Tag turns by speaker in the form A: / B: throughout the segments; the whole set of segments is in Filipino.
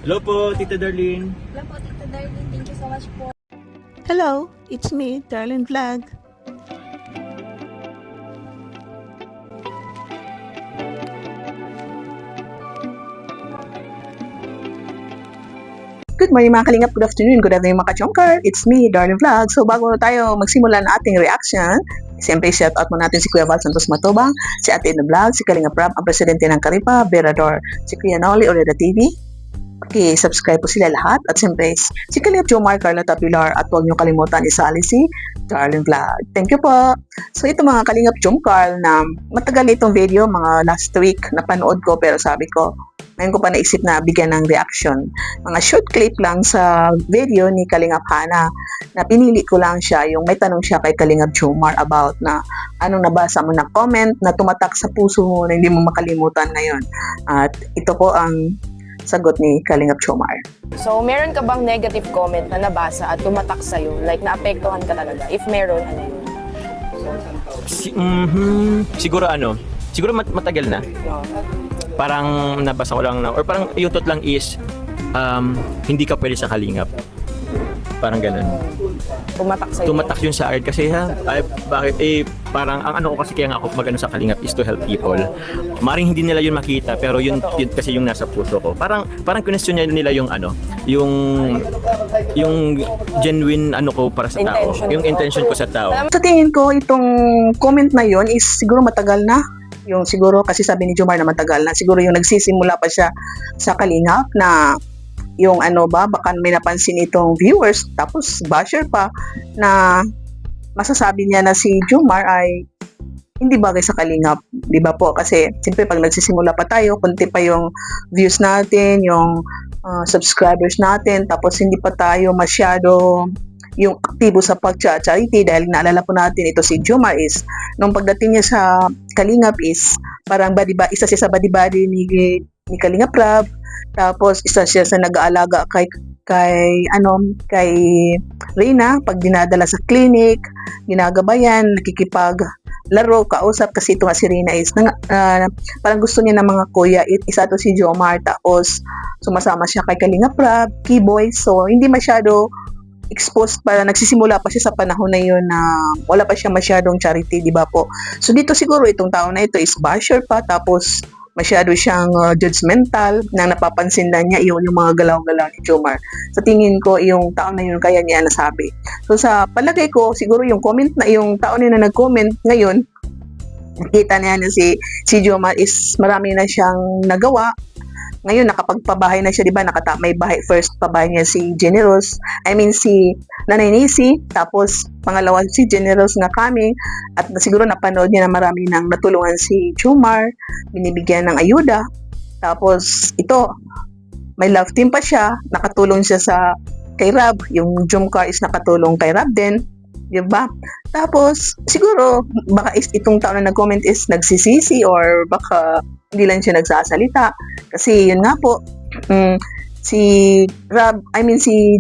A: Hello po, Tita Darlene.
B: Hello po, Tita Darlene. Thank you so much po.
C: Hello, it's me, Darlene Vlog.
D: Good morning mga kalingap, good afternoon mga kachongkar. It's me, Darlene Vlog. So bago tayo magsimula ng ating reaction, siyempre shout out mo natin si Kuya Val Santos Matubang, si Ate Ina Vlog, si Kalingap Rab, ang presidente ng Karipa, Berador, si Kuya Noli Oreda TV. Okay, subscribe po sila lahat. At siyempre si Kalingap Jomar, Carla Tapilar, at huwag niyo kalimutan isali si Darlene Vlog. Thank you po. So ito mga Kalingap Jomcar na matagal itong video, mga last week napanood ko pero sabi ko, ngayon ko pa naisip na bigyan ng reaction. Mga short clip lang sa video ni Kalingap Hana na pinili ko lang siya, yung may tanong siya kay Kalingap Jomar about na anong nabasa mo na comment na tumatak sa puso mo na hindi mo makalimutan ngayon. At ito po ang sagot ni Kalingap Jomar.
E: So, meron ka bang negative comment na nabasa at tumatak sa'yo? Like, naapektuhan ka talaga? If meron, ano yun?
A: Siguro matagal na.
E: No.
A: Parang nabasa ko lang na, or parang yutot lang is, hindi ka pwede sa Kalingap. Parang ganun.
E: Tumatak sa'yo?
A: Tumatak yun sa art kasi parang ang ano ko kasi kaya nga ako magano sa Kalingap is to help people. Maring hindi nila yun makita pero yun kasi yung nasa puso ko. Parang question nila yung yung genuine ano ko para sa tao. Yung intention ko sa tao.
D: Sa tingin ko, itong comment na yon is siguro matagal na. Yung siguro, kasi sabi ni Jomar na matagal na. Siguro yung nagsisimula pa siya sa Kalingap na yung baka may napansin itong viewers, tapos basher pa na masasabi niya na si Jomar ay hindi bagay sa Kalingap. Di ba po? Kasi siyempre pag nagsisimula pa tayo, kunti pa yung views natin, yung subscribers natin, tapos hindi pa tayo masyado yung aktibo sa pag-charity dahil naalala po natin ito si Jomar is nung pagdating niya sa Kalingap is parang isa siya sa badi-badi ni Kalingap Rab, tapos isa siya sa nag-aalaga kay Reyna pag dinadala sa clinic, ginagabayan, nakikipaglaro, kausap kasi ito nga si Reyna is parang gusto niya ng mga kuya, isa to si Jomar, tapos sumasama siya kay Kalingap Rab, Keyboy, so hindi masyado exposed para nagsisimula pa siya sa panahon na yun na wala pa siya masyadong charity, di ba po? So dito siguro itong tao na ito is basher pa, tapos masyado siyang judgmental na napapansin na niya yung mga galaw-galaw ni Jomar. Sa tingin ko, yung tao na yun kaya niya nasabi. So sa palagay ko, siguro yung tao na nag-comment ngayon, nakita niya na si Jomar is marami na siyang nagawa. Ngayon, nakapagpabahay na siya, di ba? May bahay. First, pabahay niya si si Nanay Nisi. Tapos, pangalawa si Generous nga kami. At siguro napanood niya na marami nang natulungan si Jomar. Binibigyan ng ayuda. Tapos, ito, may love team pa siya. Nakatulong siya kay Rab. Yung Jomcar is nakatulong kay Rab din. Di ba? Tapos, siguro, baka itong tao na nag-comment is nagsisisi or baka hindi lang siya nagsasalita. Kasi yun nga po, si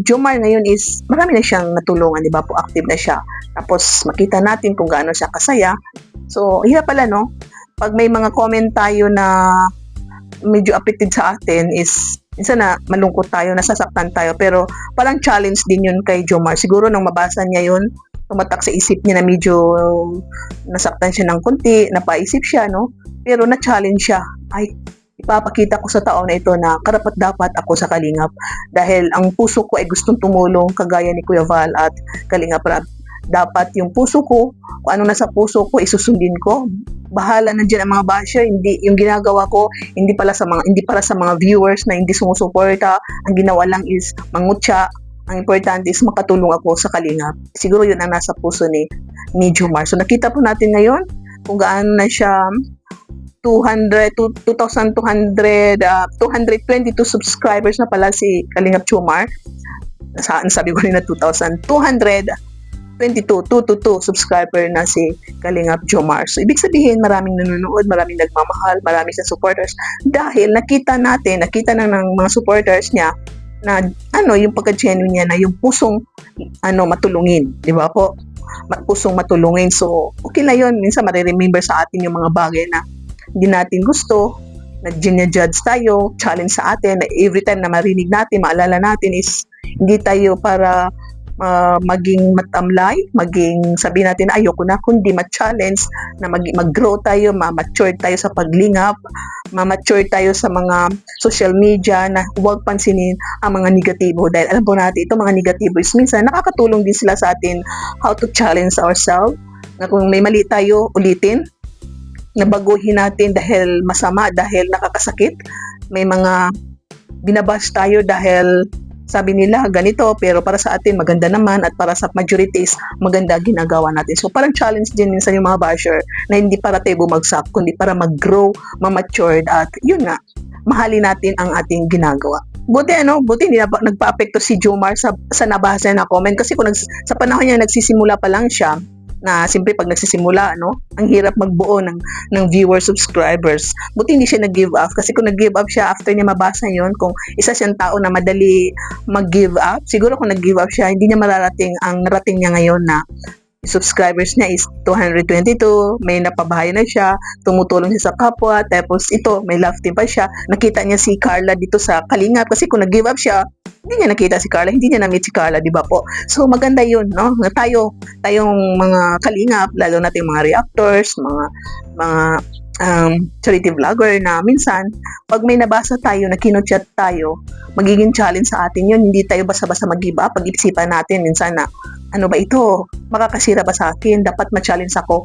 D: Jomar ngayon is marami na siyang natulungan, di ba po? Active na siya. Tapos makita natin kung gaano siya kasaya. So, hirap pala, no? Pag may mga comment tayo na medyo affected sa atin is minsan na malungkot tayo, nasasaktan tayo. Pero parang challenge din yun kay Jomar. Siguro nung mabasa niya yun, tumatak sa isip niya na medyo nasaktan siya ng konti, napaisip siya, no? Pero na-challenge siya. Ay, ipapakita ko sa tao na ito na karapat-dapat ako sa Kalingap dahil ang puso ko ay gustong tumulong kagaya ni Kuya Val at Kalingap Rab. Dapat yung puso ko, kung ano nasa puso ko, isusundin ko. Bahala na dyan ang mga basher, hindi yung ginagawa ko, hindi para sa mga viewers na hindi sumusuporta. Ang ginawa lang is mangutya. Ang importante is makatulong ako sa Kalingap. Siguro yun ang nasa puso ni Jomar. So nakita po natin ngayon kung gaano na siya 222 subscribers na pala si Kalingap Jomar. Sabi ko rin na 222 subscriber na si Kalingap Jomar. So, ibig sabihin, maraming nanonood, maraming nagmamahal, maraming sa supporters. Dahil nakita na ng mga supporters niya na yung pagka-genuine niya na yung pusong matulungin. Di ba po? Pusong matulungin. So, okay na yun. Minsan, mariremember sa atin yung mga bagay na hindi natin gusto, na judge tayo, challenge sa atin, na every time na marinig natin, maalala natin is hindi tayo para maging matamlay, maging sabihin natin na ayoko na, kundi ma-challenge na mag-grow tayo, ma-mature tayo sa paglingap, ma-mature tayo sa mga social media na huwag pansinin ang mga negatibo dahil alam po natin itong mga negatibo is minsan nakakatulong din sila sa atin how to challenge ourselves na kung may mali tayo, ulitin, nabaguhin natin dahil masama, dahil nakakasakit, may mga binabash tayo dahil sabi nila ganito pero para sa atin maganda naman at para sa majority is maganda ginagawa natin. So parang challenge din minsan yung mga basher na hindi para tayo bumagsak kundi para mag-grow, ma-matured at yun nga, mahalin natin ang ating ginagawa. Buti hindi na nagpa-apekto si Jomar sa nabasa na comment kasi kung sa panahon niya nagsisimula pa lang siya na siyempre pag nagsisimula, ang hirap magbuo ng viewers, subscribers. Buti hindi siya nag-give up. Kasi kung nag-give up siya after niya mabasa yon, kung isa siyang tao na madali mag-give up, siguro kung nag-give up siya, hindi niya mararating ang narating niya ngayon na subscribers niya is 222, may napabahay na siya, tumutulong siya sa kapwa, tapos ito, may love team pa siya. Nakita niya si Carla dito sa Kalingap kasi kung nag-give up siya, hindi niya nakita si Carla, hindi niya na-meet si Carla, di ba po? So maganda yun, no? Tayong mga Kalingap, lalo natin mga reactors, mga charity vlogger na minsan, pag may nabasa tayo, na kinochat tayo, magiging challenge sa atin yun. Hindi tayo basta-basta mag-give up. Pag-isipan natin minsan na, ano ba ito? Makakasira ba sa akin? Dapat ma-challenge ako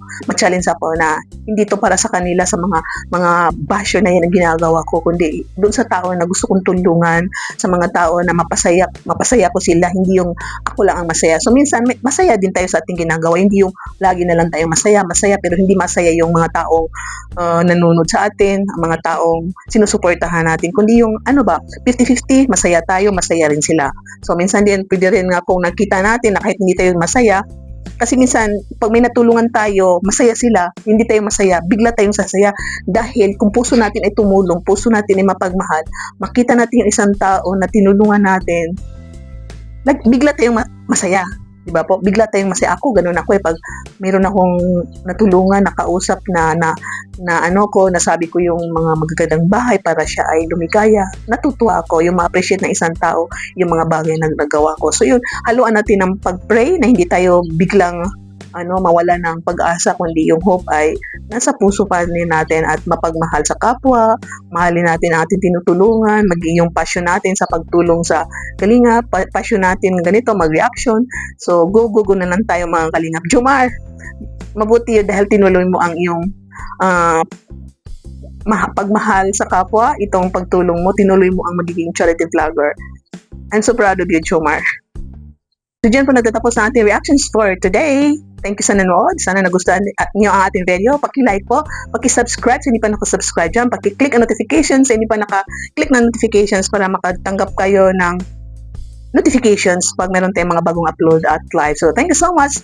D: na hindi to para sa kanila, sa mga basher na yan ang ginagawa ko, kundi doon sa tao na gusto kong tulungan, sa mga tao na mapasaya ko sila, hindi yung ako lang ang masaya. So minsan, masaya din tayo sa ating ginagawa, hindi yung lagi na lang tayo masaya, pero hindi masaya yung mga taong nanonood sa atin, ang mga taong sinusuportahan natin, kundi yung 50-50, masaya tayo, masaya rin sila. So minsan din, pwede rin nga kung nakita natin na kahit hindi tayo masaya, kasi minsan, pag may natulungan tayo, masaya sila, hindi tayo masaya, bigla tayong sasaya. Dahil kung puso natin ay tumulong, puso natin ay mapagmahal, makita natin yung isang tao na tinulungan natin, bigla tayong masaya. Diba po? Bigla tayong masaya. Ako, ganun ako pag mayroon akong natulungan, nakausap nasabi ko yung mga magagandang bahay para siya ay lumikaya. Natutuwa ako, yung ma-appreciate ng isang tao, yung mga bagay na nagawa ko. So yun, haluan natin ng pag-pray na hindi tayo biglang mawala ng pag-asa, kundi yung hope ay nasa puso pa rin natin at mapagmahal sa kapwa, mahalin natin ang ating tinutulungan, maging yung passion natin sa pagtulong sa Kalingap, passion natin ganito, mag-reaction. So, go na lang tayo mga Kalingap. Jomar, mabuti dahil tinuloy mo ang iyong pagmahal sa kapwa, itong pagtulong mo, tinuloy mo ang magiging charity vlogger. I'm so proud of you, Jomar. So, dyan po nagtatapos na ating reactions for today. Thank you sa nanood. Sana nagustuhan niyo ang ating video. Paki-like po, paki-subscribe sa hindi pa nakasubscribe dyan. Paki-click ang notifications sa hindi pa naka-click ng notifications para makatanggap kayo ng notifications pag meron tayong mga bagong upload at live. So, thank you so much.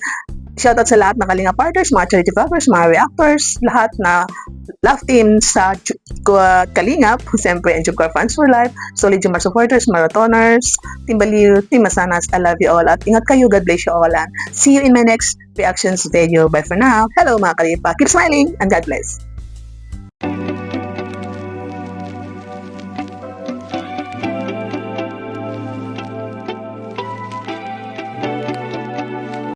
D: Shoutout sa lahat ng Kalingap partners, mga charity vloggers, mga reactors, lahat na love team sa Kalingap, siyempre, and Jomcar Fans for Life, Solid Jomar supporters, marathoners, Team Baliw, Team Masanas, I love you all, at ingat kayo, God bless you all, and see you in my next reactions video. Bye for now. Hello mga Kalipa, keep smiling, and God bless.